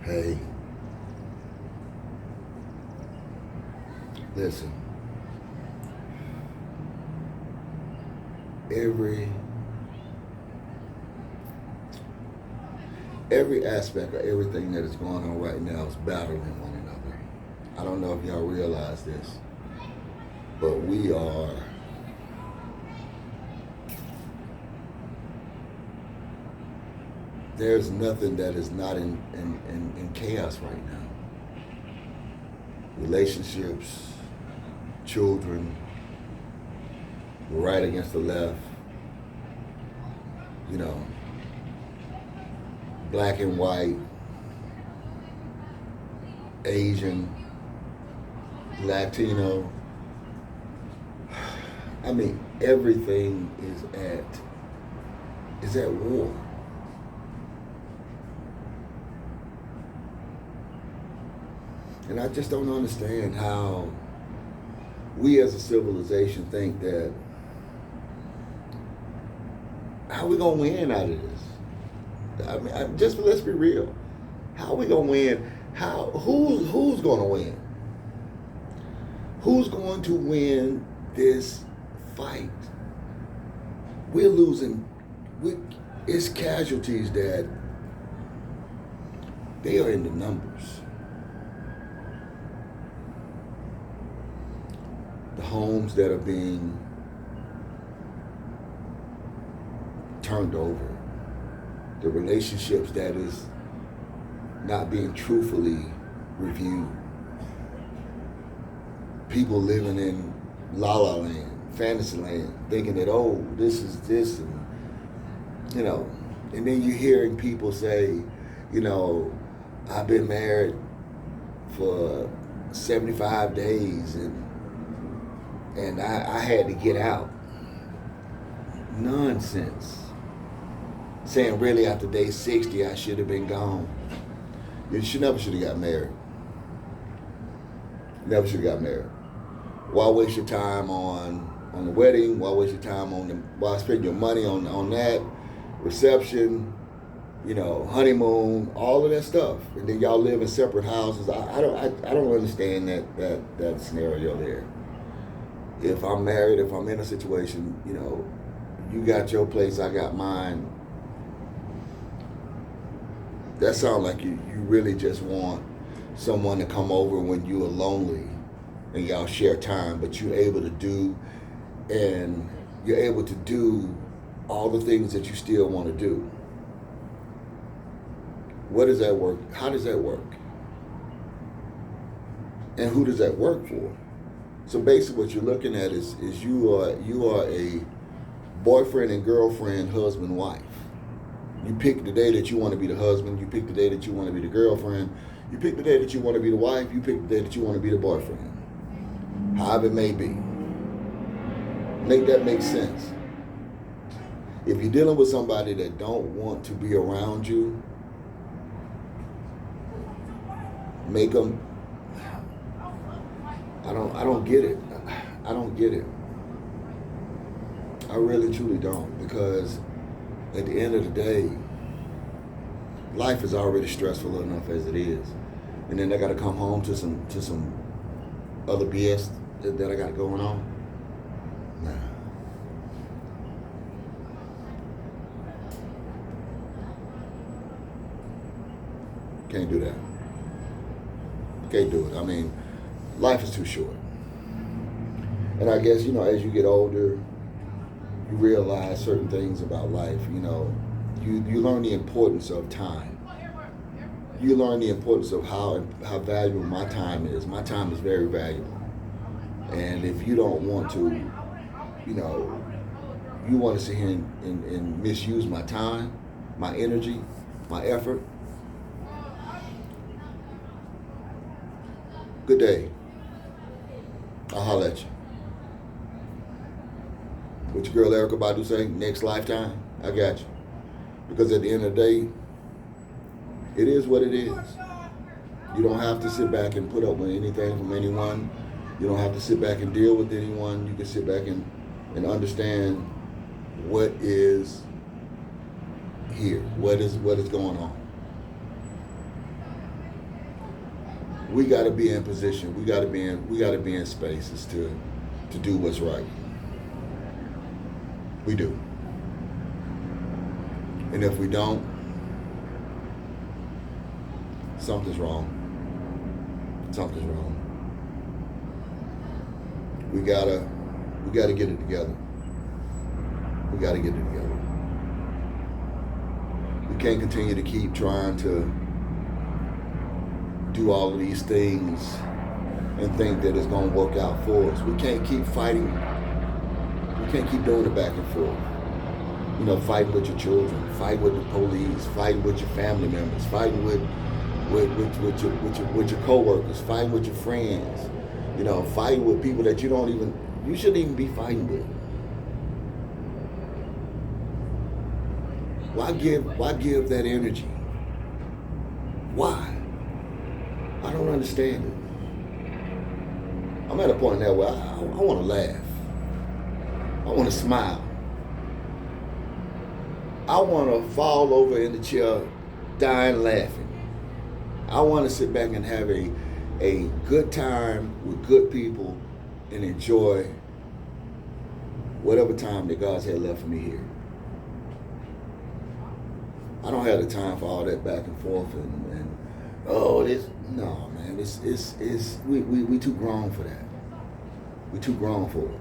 Hey, listen. Every aspect of everything that is going on right now is battling one another. I don't know if y'all realize this, but there's nothing that is not in chaos right now. Relationships, children, the right against the left, you know, black and white, Asian, Latino. I mean, everything is at war. And I just don't understand how we as a civilization think that, how we gonna win out of this? I mean, just let's be real. How are we gonna win? Who's gonna win? Who's going to win this fight? We're losing. It's casualties that they are in the numbers. The homes that are being turned over, the relationships that is not being truthfully reviewed, people living in la la land, fantasy land, thinking that, oh, this is this, and you know, and then you're hearing people say, you know, I've been married for 75 days and I had to get out. Nonsense. Saying really after day 60 I should have been gone. You never should have got married. Never should have got married. Why waste your time on the wedding? Why waste your time why spend your money on that reception, you know, honeymoon, all of that stuff, and then y'all live in separate houses? I don't understand that scenario there. If I'm married, if I'm in a situation, you know, you got your place, I got mine. That sounds like you really just want someone to come over when you are lonely and y'all share time, but you're able to do all the things that you still want to do. What does that work? How does that work? And who does that work for? So basically what you're looking at is you are a boyfriend and girlfriend, husband, wife. You pick the day that you want to be the husband, you pick the day that you want to be the girlfriend, you pick the day that you want to be the wife, you pick the day that you want to be the boyfriend. However it may be. Make that make sense. If you're dealing with somebody that don't want to be around you, make them. I don't get it. I don't get it. I really truly don't, because at the end of the day, life is already stressful enough as it is, and then I got to come home to some other BS that I got going on. Nah. Can't do that. Can't do it. I mean, life is too short. And I guess, you know, as you get older, you realize certain things about life. You know, you learn the importance of time. You learn the importance of how valuable my time is. My time is very valuable. And if you don't want to, you know, you want to sit here and misuse my time, my energy, my effort, good day. I'll holler at you. What your girl Erica Badu say? Next lifetime, I got you. Because at the end of the day, it is what it is. You don't have to sit back and put up with anything from anyone. You don't have to sit back and deal with anyone. You can sit back and understand what is here, what is going on. we got to be in position. We got to be in spaces to do what's right. We do. And if we don't, something's wrong. Something's wrong. We gotta get it together. We gotta get it together. We can't continue to keep trying to do all of these things and think that it's gonna work out for us. We can't keep fighting. We can't keep doing it back and forth. You know, fighting with your children, fighting with the police, fighting with your family members, fighting with your coworkers, fighting with your friends. You know, fighting with people that you shouldn't even be fighting with. Why give that energy? Why? I don't understand it. I'm at a point now where I want to laugh. I want to smile. I want to fall over in the chair, dying laughing. I want to sit back and have a good time with good people and enjoy whatever time that God's had left for me here. I don't have the time for all that back and forth and no, man, we too grown for that. We too grown for it.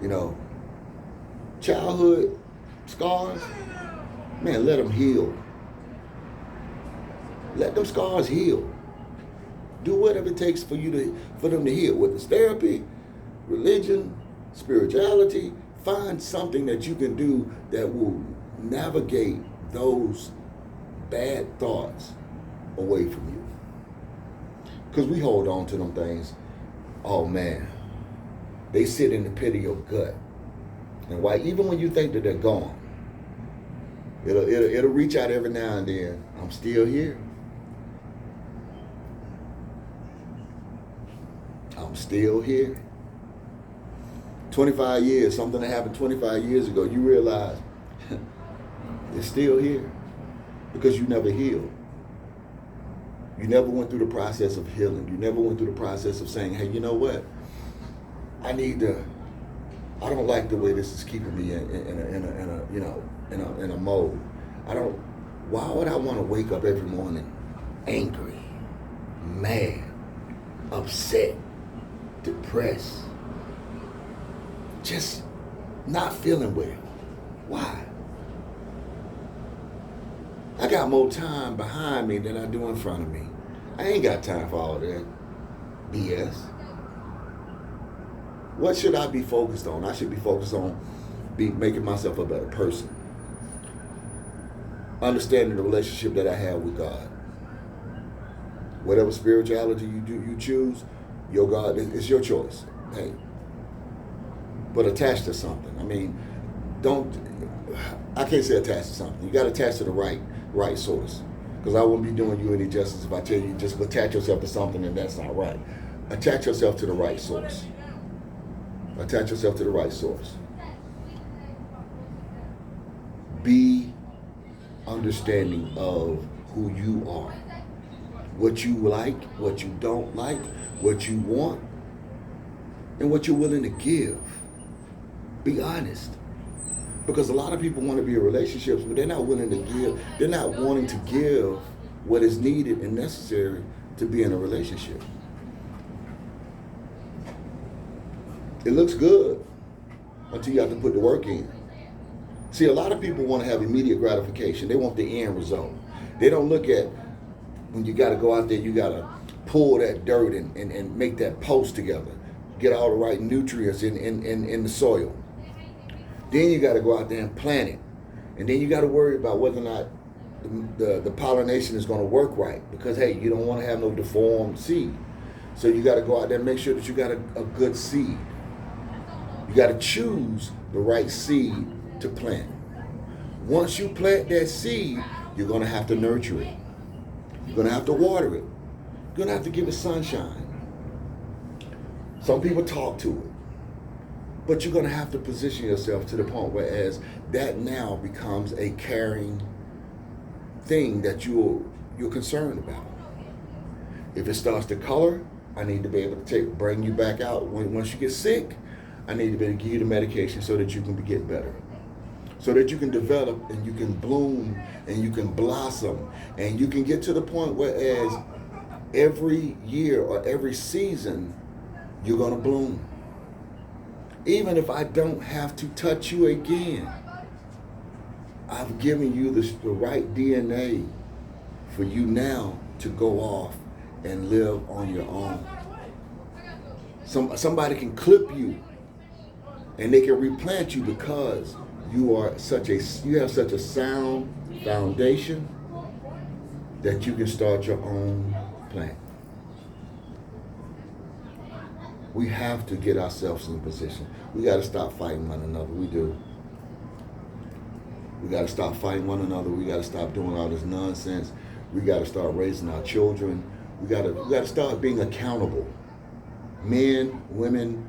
You know, childhood scars, man, let them heal. Let them scars heal. Do whatever it takes for them to heal. Whether it's therapy, religion, spirituality, find something that you can do that will navigate those bad thoughts away from you. Because we hold on to them things. Oh man, they sit in the pit of your gut. And why? Even when you think that they're gone, it'll reach out every now and then. I'm still here. I'm still here. 25 years, something that happened 25 years ago, you realize it's still here because you never healed. You never went through the process of healing. You never went through the process of saying, hey, you know what? I don't like the way this is keeping me in a mode. Why would I want to wake up every morning angry, mad, upset, depressed, just not feeling well? Why? I got more time behind me than I do in front of me. I ain't got time for all that BS. What should I be focused on? I should be focused on making myself a better person. Understanding the relationship that I have with God. Whatever spirituality you choose, your God, it's your choice. Hey. But attached to something. I mean, I can't say attached to something. You got to attach to the right source. Because I wouldn't be doing you any justice if I tell you just attach yourself to something and that's not right. Attach yourself to the right source. Attach yourself to the right source. Be understanding of who you are. What you like, what you don't like, what you want, and what you're willing to give. Be honest. Because a lot of people want to be in relationships, but they're not willing to give. They're not wanting to give what is needed and necessary to be in a relationship. It looks good until you have to put the work in. See, a lot of people want to have immediate gratification. They want the end result. They don't look at when you got to go out there, you got to pull that dirt and make that post together. Get all the right nutrients in the soil. Then you got to go out there and plant it. And then you got to worry about whether or not the pollination is going to work right. Because, hey, you don't want to have no deformed seed. So you got to go out there and make sure that you got a good seed. You got to choose the right seed to plant. Once you plant that seed, you're going to have to nurture it. You're going to have to water it. You're going to have to give it sunshine. Some people talk to it. But you're going to have to position yourself to the point where as that now becomes a caring thing that you're concerned about. If it starts to color, I need to be able to bring you back out. Once you get sick, I need to be able to give you the medication so that you can get better. So that you can develop and you can bloom and you can blossom and you can get to the point whereas every year or every season you're going to bloom. Even if I don't have to touch you again, I've given you the right DNA for you now to go off and live on your own. Somebody can clip you and they can replant you because you have such a sound foundation that you can start your own plant. We have to get ourselves in a position. We got to stop fighting one another. We do. We got to stop fighting one another. We got to stop doing all this nonsense. We got to start raising our children. We got to start being accountable. Men, women,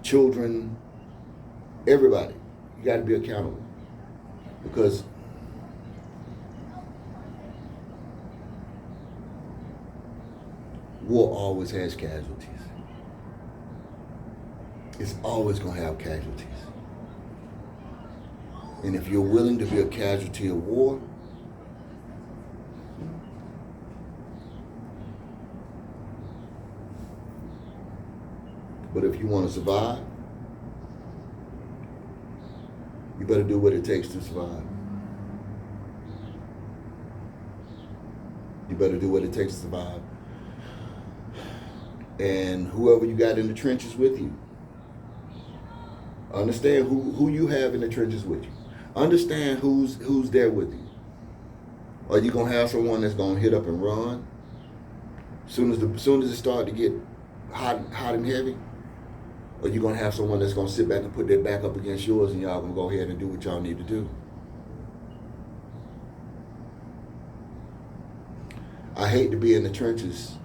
children, everybody. You got to be accountable. Because war always has casualties. It's always going to have casualties. And if you're willing to be a casualty of war, but if you want to survive, you better do what it takes to survive. You better do what it takes to survive. And whoever you got in the trenches with you, understand who you have in the trenches with you. Understand who's there with you. Are you gonna have someone that's gonna hit up and run? Soon as it start to get hot and heavy, or you gonna have someone that's gonna sit back and put their back up against yours, and y'all gonna go ahead and do what y'all need to do? I hate to be in the trenches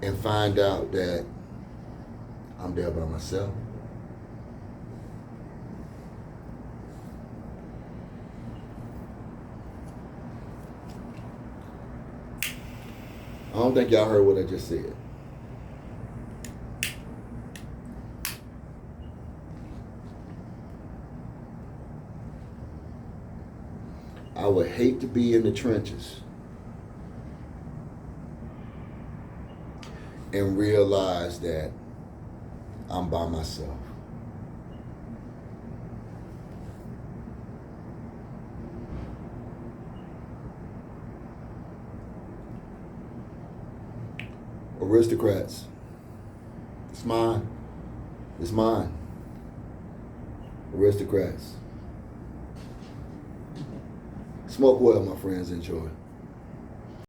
and find out that I'm there by myself. I don't think y'all heard what I just said. I would hate to be in the trenches and realize that I'm by myself. Aristocrats, it's mine. It's mine. Aristocrats. Smoke well, my friends. Enjoy.